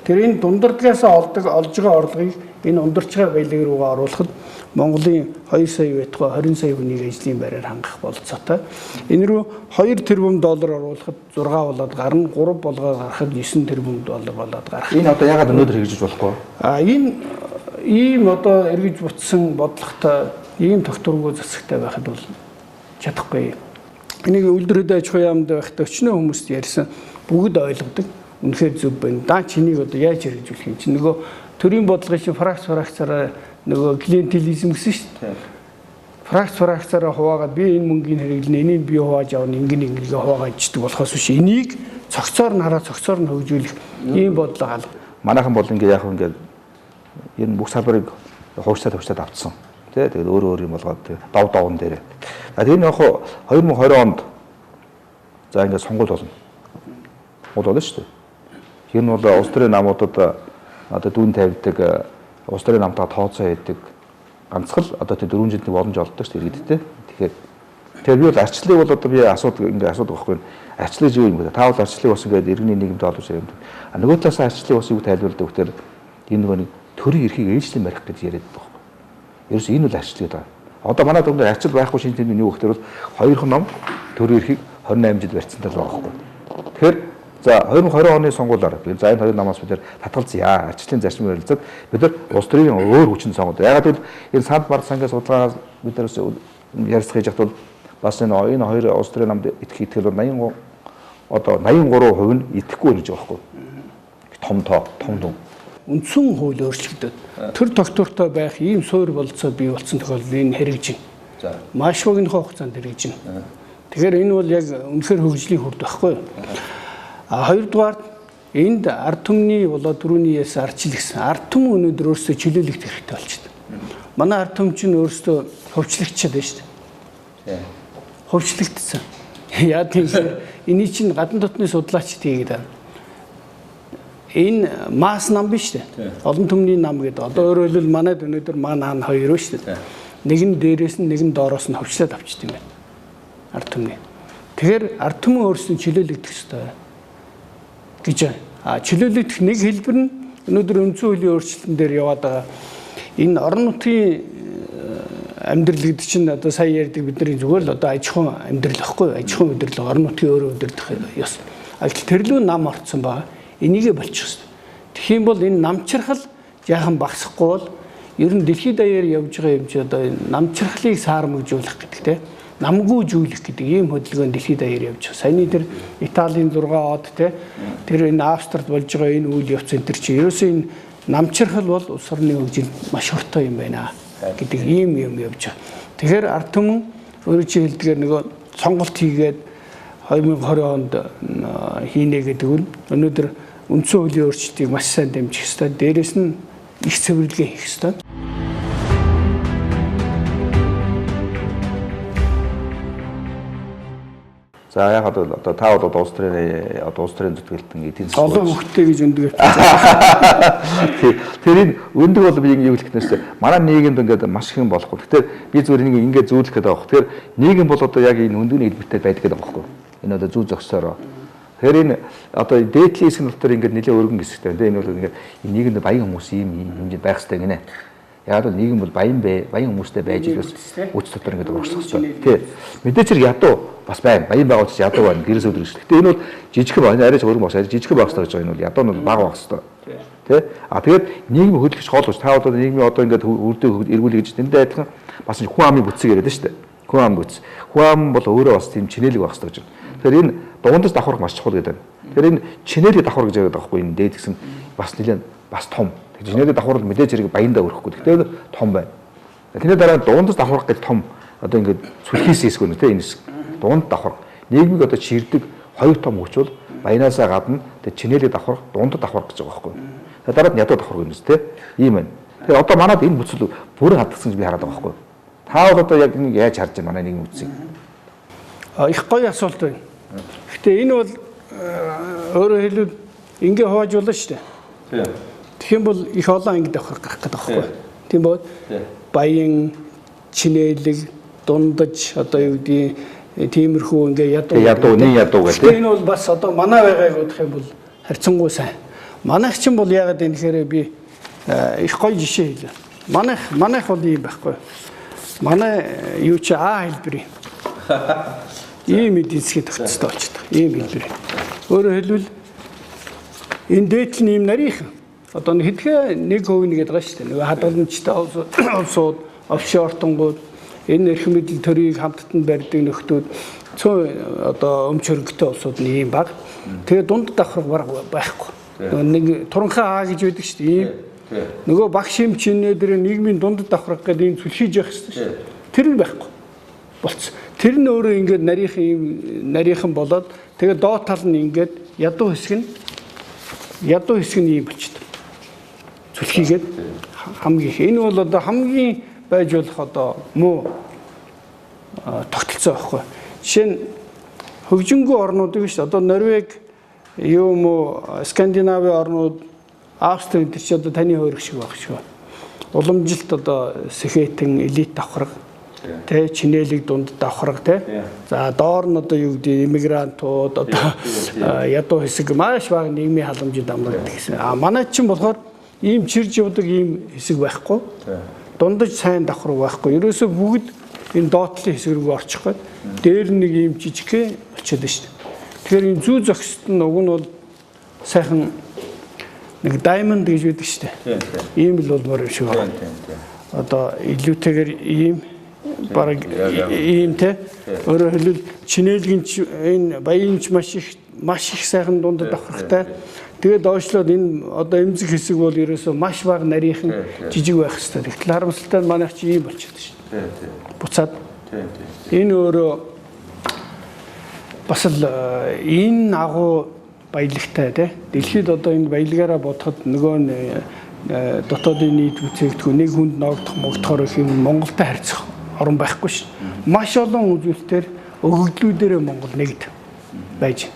тэр энэ дундардгаас олж байгаа орлогыг энэ ундарч байгаа баялаг руугаа оруулахад Монголын 2 сая байтугай 20 сая хүнийг ажлын байраар хангах бололцоотой. Энэ рүү 2 тэрбум доллар оруулахад 6 болоод гарна, 3 болгоод гарахад 9 тэрбум доллар болоод гарах. Энэ одоо ягаад өнөөдөр хэрэгжиж болохгүй? Энэ ийм одоо эргэж бутсан бодлоготой ийм тогтворгүй засагтай байхад бол чадахгүй. Энийг үйлдвэрлэлд аж ахуйн яамд байхдаа өчнөө хүмүүст ярьсан бүгд ойлгодог. Үнэхээр зөв байна. Даа чинийг одоо яаж хэрэгжүүлэх юм чинь нөгөө төрийн бодлогын чинь фракцаараа нөгөө клиентелизм гэсэн шүү дээ. Фракцаараа хуваагаад би энэ мөнгөний хэрэглэнэ, энийг би хувааж авна, ингэнгээ хуваагаад ичдэг болохоос биш. Энийг цогцоор нь хөгжүүлэх ийм бодлого алга. Манайхан бол ингээ яг ингээ энэ бүх салбарыг хуучтаад авцсан. Тэ тэгээд өөр юм болгоод давн дээр. Тэр нь яг 2020 онд за ингээ сонгуул болно. Болно шүү дээ. Тэр нь бол улс төрийн намуудад одоо дүүн тавьдаг улс төрийн намтаа тооцоо хийдэг ганцхан одоо тэр 4 жилийн боломж олддог шүү дээ иргэдтэй. Тэгэхээр би бол арчлыг бол одоо би асуудаг байхгүй. Арчлыг юу юм бэ? Та бол арчлыг бас ингээд иргэний нийгэмд олж ирэх юм. Нөгөө талаас арчлыг бас юу тайлбарладаг гэхээр энэ нөгөө нэг төрийн эрхийг ээлжлэн барих гэж яриад байгаа байхгүй. Ерөөс энэ бол арчлыг даа. Одоо манай дунд арчил байхгүй шинж тэмдэг нь юу гэхээр бол хоёрхан ном төрийн эрхийг 28 жил барьцсан тал байгаа байхгүй. Тэгэхээр за 2020 оны сонгуулиар за энэ хоёр намаас бид татгалзъя. Арчлын зарчмын ярилцаад бид нар улс төрийн өөр хүчин сонгоод. Ягаад гэвэл энэ санд март сангаас судалгаа бид нар ярилцах гэж бол бас энэ хоёр улс төрийн намд итгэл бол 83% нь итгэхгүй гэж байгаа байхгүй. Том дуу. Үндсэн хууль өөрчлөгдөд төр тогтвортой байх ийм суурь болцоо бий болсон тохиолдолд энэ хэрэгжин. За маш богино хугацаанд хэрэгжин. Тэгэхээр энэ бол яг үнэхээр хөгжлийн хүрд байхгүй. Хоёрдугаар энд ард түмний болоод түрүүний яс арчил гэсэн ард түмэн өнөөдөр өөрсдөө чөлөөлөх хэрэгтэй болчихсон. Манай ард түмэн чинь өөрсдөө хөвчлөгчд байна шүү дээ. Хөвчлөгдсөн. Яа тийм эний чинь гадна дотны судлаач тийгээд байна. Энэ масс нам биш үү? Олон түмний нам гэдэг. Одоо өөрөөр хэлбэл манайд өнөөдөр маань хоёр ба шүү дээ. Нэг нь дээрээс нь нэг нь доороос нь хөвчлээд авчт юм байна. Ард түмний. Тэгэхээр ард түмэн өөрсдөө чөлөөлөгдөх хэрэгтэй гэж байна. Чөлөөлөгдөх нэг хэлбэр нь өнөөдөр үндсэн хуулийн өөрчлөлтөн дээр яваад байгаа. Энэ орон нутгийн амьдрал гэдэг чинь одоо сая ярьдаг бидний зүгээр л одоо аж ахуйн амьдрал байхгүй аж ахуйн өдөрлөг орон нутгийн өөрөө өдөрлөх ёс. Тэрлүү нам орцсон байгаа. Энийгээ болчих ёстой. Тэгэх юм бол энэ намчирхал яахан багасахгүй бол ер нь дэлхийд даяар явж байгаа юм чи одоо намчирхлыг саармагжуулах гэдэг те намгүйжүүлэх гэдэг ийм хөдөлгөөн дэлхийд даяар явж байгаа. Саяны тэр Италийн 6 од те тэр энэ Австрид болж байгаа энэ үйл явц энэ төр чи ерөөсөө энэ намчирхал бол улс орны хөгжилд маш хортой юм байна гэдэг ийм юм явж байгаа. Тэгэхээр ард түмэн өөрөө чи хэлдгээр нөгөө сонголт хийгээд 2020 онд хийнэ гэдэг нь өнөөдөр үндсэн хуулийн өөрчлөлтийг маш сайн дэмжих ёстой. Дээрээс нь их цэвэрлэгээ хийх ёстой. За яг одоо та бол улс төрийн зүтгэлтэн эдийн засаг олон хөлтэй гэж өндөг. Тэр өндөг бол би юу хэлэх нэрсээ манай нийгэмд ингээд маш их юм болохгүй. Тэгэхээр би зүгээр нэг ингээд зүүлэх гэдэг байгаа. Тэгэхээр нийгэм бол одоо яг энэ өндөгний хэлбэртэй байдаг гэдэг байгаа байхгүй. Энэ одоо зүү зөксөөрөө. Тэгэхээр энэ одоо дээдлийн хэсэг дотор ингээд нэлээд өргөн хэсэгтэй. Энэ бол ингээд нийгэмд баян хүмүүс ийм хэмжээнд байх хэрэгтэй гинэ. Яг л нийгэм бол баян хүмүүстэй байж ирээс үц дотор ингээд урагшлах хэрэгтэй. Тий. Мэдээч хэрэг ядуу бас байна. Баян байгаа учраас ядуу байна. Гэрээс өдрөж. Гэтэ энэ бол жижиг байна. Арайч өргөн бас жижиг байх хэрэгтэй гэж байгаа. Энэ бол ядуу нь бага байх хэрэгтэй. Тий. Тэгээд нийгмийн хөдөлгөж хоолж та одоо нийгмийн одоо ингээд үрдээ эргүүлэх гэж тэндээ адилхан бас хүн амын бүтцийг яриад шүү дээ. Хүн ам бүтц. Хүн ам бол өөрөө бас тийм чинэлэг байх хэрэгтэй гэж байна. Тэгэхээр энэ дугуйдас давхарх маш чухал гэдэг. Тэгэхээр энэ чинэлэг давхар гэж яриад байгаа хгүй энэ дээд гэсэн бас нэлээд бас том. Чинэлэг давхар бол мэдээж хэрэг баяндаа өрөхгүй. Гэхдээ том байна. Тэрний дараа дугуйдас давхарх гэж том одоо ингээд сүлхийс хэсэг үнэ тэ энэ хэсэг. Дугуйд давхарх. Нийгмийг одоо чирдэг хоёр том хүч бол баянаасаа гадна тэг чинэлэг давхарх, дугуйд давхарх гэж байгаа хгүй. Дараа нь ядуу давхарх юм тест тэ. Ийм байна. Тэгэхээр одоо манад энэ бүцэл бүрэн хадгалсан гэж би хараад байгаа хгүй. Та Та одоо яг нэг яаж харж байна манай нийгэм үзсийг? Их гоё асуулт байна. Гэхдээ энэ бол өөрөөр хэлбэл ингээ хувааж болно шүү дээ. Тэгэх юм бол их олон ангид авах гарах гэдэг байхгүй. Тийм бод баян чинэлэг дундаж одоо юу гэдэг тиймэрхүү ингээ ядуу гэдэг. Энэ бол бас одоо манай байгааг бодох юм бол харьцангуй сайн. Манайх чинь бол яагаад энэ гэхээр би их гоё жишээ хэлээ. Манайх бол юм байхгүй. Манай юу чи А хэлбэрийн ийм эдийн засгийн тогтцтой болчихдог. Ийм хэлбэр. Өөрөөр хэлбэл энэ дээдл нь ийм нарийнхан. Одоо хэдхэн 1% гэдэг байгаа шүү дээ. Нөгөө хадгаламжтай улсууд, офшортонгууд, энэ эрх мэдэл төрийг хамттанд барьдаг нөхдүүд цөөн одоо өмч хөрөнгөтэй улсууд нь ийм баг. Тэгээ дунд давхар байхгүй. Нэг туранхаа А гэж байдаг шүү дээ. Ийм нөгөө багш хэмжээний дээр нийгмийн дунд давхар гэдэг ийм зүлхийж явах хэрэгтэй шүү дээ. Тэр нь байхгүй. Болц. Тэр нь өөрөө ингээд нарийнхан болоод тэгээ доод тал нь ингээд ядуу хэсэг нь ийм болчихдог. Зүлхийгээд хамгийн их. Энэ бол одоо хамгийн байж болох одоо муу тогтолцоо байхгүй. Жишээ нь хөгжингүй орнууд биш одоо Норвег юу мó Скандинавын орнууд Австри энэ ч одоо таны хөрөг шиг байх шүү. Уламжилт одоо сэхэтэн элит давхарга тэ чинэлэг дунд давхарга тэ. За доор нь одоо юу гэдэг иммигрантууд одоо ядуу хэсэг маш бага нийгмийн халамжид амраад гэсэн. Манай чинь болохоор ийм чирж явдаг ийм хэсэг байхгүй. Дундаж сайн давхар байхгүй. Ерөөсөө бүгд энэ доотлын хэсэг рүү орчих гээд дээр нэг ийм жижигхэн болчиход байна шүү дээ. Тэгэхээр энэ зүү зохист нь уг нь бол сайхан нэг diamond гэж байдаг шүү дээ. Ийм л болмоор шиг байна. Одоо илүүтэйгээр ийм бараг ийм те. Өөрөөр хэлбэл чинэлгэнч энэ баянч маш их сайхан дундад давхархтай. Тэгээд доошлоод энэ одоо эмзэг хэсэг бол ерөөсөө маш бага нарийнхан жижиг байх хэрэгтэй. Тэгтэл харамсалтай нь манайх чи ийм болчиход шүү дээ. Буцаад. Энэ өөрөө бас л энэ агуу баялагтай тий. Дэлхийд одоо энэ баялагаараа бодоход нөгөө дотоодын нийт бүтээгдэхүүн нэг хүнд ногдох могдохоор их юм Монголтой харьцах орон байхгүй шин. Маш олон үзүүлэлтээр өгөгдлүүдээр Монгол нэгд байж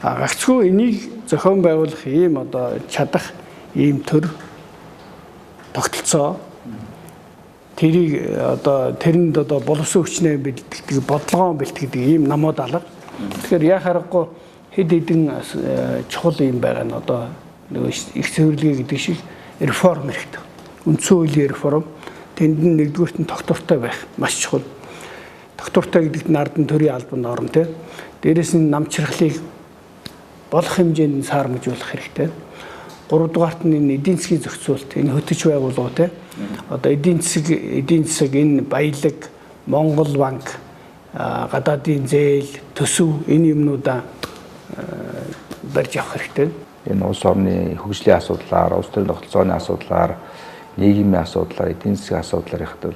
байна. Гагцгүй энийг зохион байгуулах ийм одоо чадах ийм төр тогтолцоо тэрийг одоо тэрэнд одоо боловсон хүчнээ бэлтгэдэг бодлогоо бэлтгэдэг ийм намууд алга. Тэгэхээр яа харахгүй хэд хэдэн чухал юм байгаа нь одоо нөгөө их цэвэрлэгээ гэдэг шиг реформ хэрэгтэй. Үндсэн хуулийн реформ тэнд нь нэгдүгürt нь тогтвортой байх маш чухал. Тогтвортой гэдэгт нь ард нь төрийн албанд орно тий. Дээрээс нь намчрахлыг болох хэмжээнд саармжуулах хэрэгтэй. Гуравдугаарт нь энэ эдийн засгийн зохицуулт, энэ хөтөч байгууллага тий. Одоо эдийн засаг энэ баялаг, Монгол банк, гадаадын зээл, төсөв энэ юмнуудаа барьж авах хэрэгтэй. Энэ улс орны хөгжлийн асуудлаар, улс төрийн тогтолцооны асуудлаар, нийгмийн асуудлаар, эдийн засгийн асуудлаар ихтэй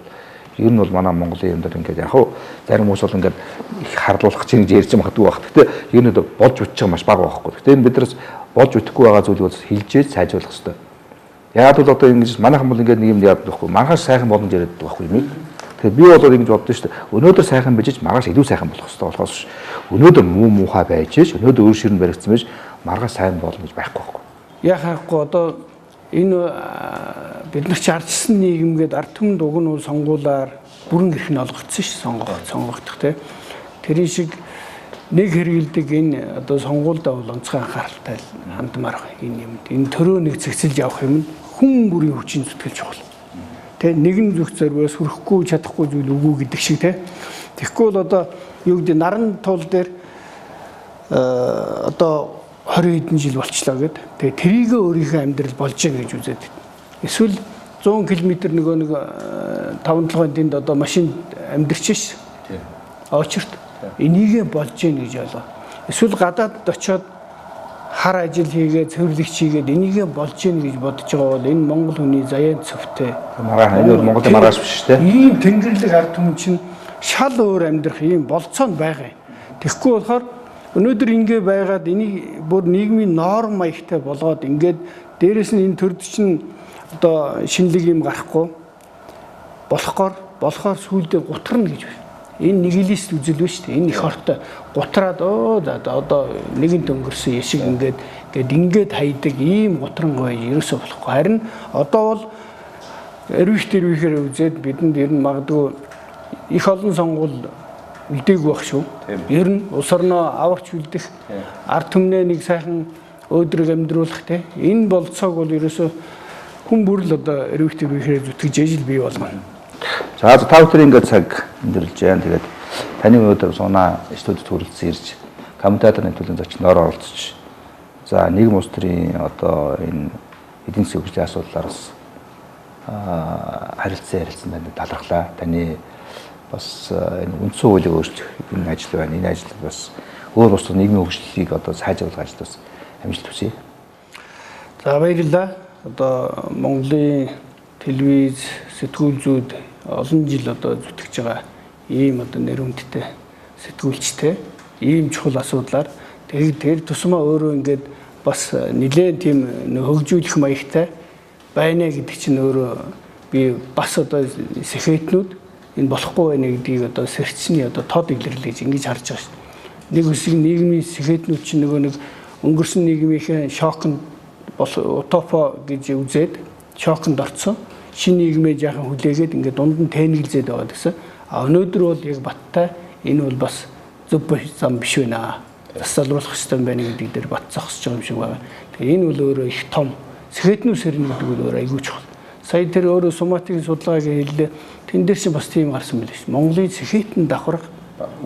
ер нь бол манай Монголын юм дээр ингээд яг хуу зарим хүмүүс бол ингээд их харлуулах чинь гэж ярьж магадгүй байх. Гэтэ ер нь болж утчих байгаа маш бага байхгүй. Гэтэ энэ биднээс болж утахгүй байгаа зүйлийг бол хилжээж сайжруулах хэрэгтэй. Яг бол одоо ингэж манайхан бол ингээд нэг юм яадаг байхгүй. Маргааш сайхан боломж яриад байхгүй юм. Тэгэхээр би бол ингэж боддоо шүү дээ. Өнөөдөр сайхан бижиж маргааш илүү сайхан болох хэрэгтэй болохоос өнөөдөр муухай байж ш өнөөдөр өөр ширэн баригдсан байж маргааш сайн болно гэж байхгүй байхгүй. Яг харахгүй одоо энэ бид нар ч ардчсан нийгэмгээд ард түмэнд уг нь сонгуулаар бүрэн эрх нь олгогдсон ш сонгогдох тий. Тэрийн шиг нэг хэрэгэлдэг энэ одоо сонгуульдаа бол онцгой анхааралтай хандмаар энэ юм. Энэ төрөө нэг зэгцэлж явах юм хүн бүрийн хүчин зүтгэлж чухал. Тэ нэгэн зүг зориос хүрэхгүй чадахгүй зүйл үгүй гэдэг шиг тий. Тэгэхгүй бол одоо юу гэдэг наран тул дээр одоо 20 хэдэн жил болчлаа гэд. Тэгээ тэрийг өөрийнхөө амьдрал болж гэнэ гэж үзээд. Эсвэл 100 км нөгөө нэг 5-7 тэнд одоо машин амьдрч ш. Очирт энийг болж гэнэ гэж болоо. Эсвэл гадаадд очиод хар ажил хийгээд цэвэрлэгч хийгээд энийг болж гэнэ гэж бодож байгаа бол энэ Монгол хүний заяан цөвтэй. Маргааш энэ Монголын маргааш биш те. Ийм тэнгэрлэг ард түмэн чинь шал өөр амьдрах ийм болцоо нь байгаа. Тэгэхгүй болохоор өнөөдөр ингэ байгаад энийг бүр нийгмийн норм маягтай болгоод ингээд дээрэс нь энэ төрд чинь одоо шинэлэг юм гарахгүй болохгоор болохоор сүүлдээ гутарна гэж байна. Энэ нигилист үзэл биш үү? Энэ их ортой гутраад одоо нэгэнт өнгөрсөн яшиг ингээд хайдаг ийм гутран гоё ерөөсөө болохгүй. Харин одоо бол эрвихээр үзээд бидэнд ер нь магадгүй их олон сонгуул үлдээг байх шүү. Ер нь улс орноо аварч үлдэх ард түмнээ нэг сайхан өөдрөг амьдруулах те энэ болцоог бол ерөөсөө хүн бүр л одоо эрвихээр зүтгэж ижил бий болно. За та бүхэн ингээд цаг өндөрлж байна. Тэгээд таны өнөөдөр сунаа студид хүрэлцэн ирж комментаторны төлөв зочноор оролцож за нийгэм улс төрийн одоо энэ эдийн засгийн хөгжлийн асуудлаараас харилцсан байна талархлаа. Таны бас энэ үндсэн хуулийг өөрчлөх энэ ажил байна. Энэ ажил бас өөр бус нийгмийн хөгжлийг одоо сайжруулах ажилд бас амжилт хүсье. За баярлалаа. Одоо Монголын телевиз сэтгүүлчүүд олон жил одоо зүтгэж байгаа ийм одоо нэр хүндтэй сэтгүүлчтэй ийм чухал асуудлаар тэгээд тусмаа өөрөө ингээд бас нэлээд тийм хөгжүүлэх маягтай байна гэдэг чинь өөрөө би бас одоо сэхэтнүүд энэ болохгүй байна гэдгийг одоо сэрчний одоо тод илэрлэж ингэж харж байгаа шүү дээ. Нэг үсэг нийгмийн сэхэтнүүд чинь нөгөө нэг өнгөрсөн нийгмийн шокнд бол утопо гэж үзээд шокнд орцсон. Шинэ нийгмээ жаахан хүлээгээд ингээд дунд нь тэнэглзээд байгаа гэсэн. А өнөөдөр бол яг баттай энэ бол бас зөв зам биш байна. Засалруулах хэрэгтэй байна гэдэг дээр бат зогсож байгаа юм шиг байна. Тэгээ энэ бол өөрөө их том сэхэтнүү сэрнэ гэдэг бол өөрөө айгүй чухал. Сая тэр өөрөө суматикийн судалгааг хэллээ. Тэн дээр чинь бас тийм гарсан байл ш. Монголын сэхэтэн давхарга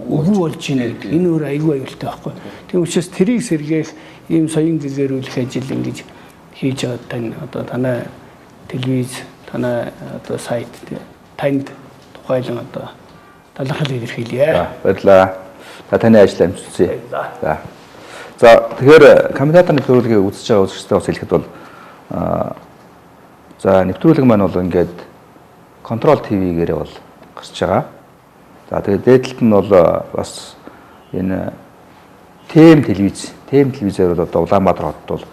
өвөө болж байна гэдэг. Энэ өөрөө айгүй аюултай байхгүй. Тийм учраас тэрийг сэргээх ийм соён гэгэрүүлэх ажил ингэж хийж байгаа тань одоо танай телевиз танай одоо сайт танд тухайлан одоо талархал илэрхийлье. Баярлалаа. За таны ажил амжилтсэ. За. За тэгэхээр комментаторны нэвтрүүлгийг үзэж байгаа үзэгчдээ бас хэлэхэд бол за нэвтрүүлэг маань бол ингээд контрол ТV-гээрээ бол гарч байгаа. За тэгээд дээдлэлт нь бол бас энэ телевизээр бол одоо Улаанбаатар хотод бол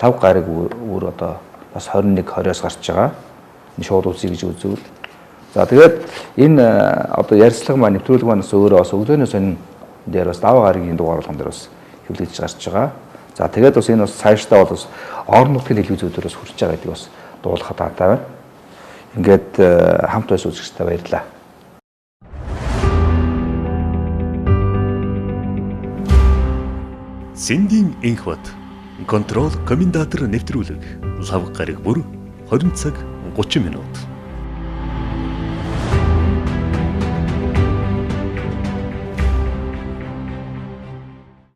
лав гараг өөр одоо бас 21-20-оос гарч байгаа. Энэ шууд үзье гэж үзвэл. За тэгээд энэ одоо ярилцлага маань нэвтрүүлэг маань бас өөрөө бас өглөөний сонин дээр бас даваа гарагийн дугаарлалхан дээр бас хөвлөж гарч байгаа. За тэгээд бас энэ бас цаашдаа бол бас орон нутгийн телевизүүдээр бас хүрч байгаа гэдэг бас дуулахад таатай байна. Ингээд хамт байсан үзэгчдээ баярлалаа. Ц.Энхбат контрол комментатор нэвтрүүлэг лав гараг бүр 20 цаг 30 минут.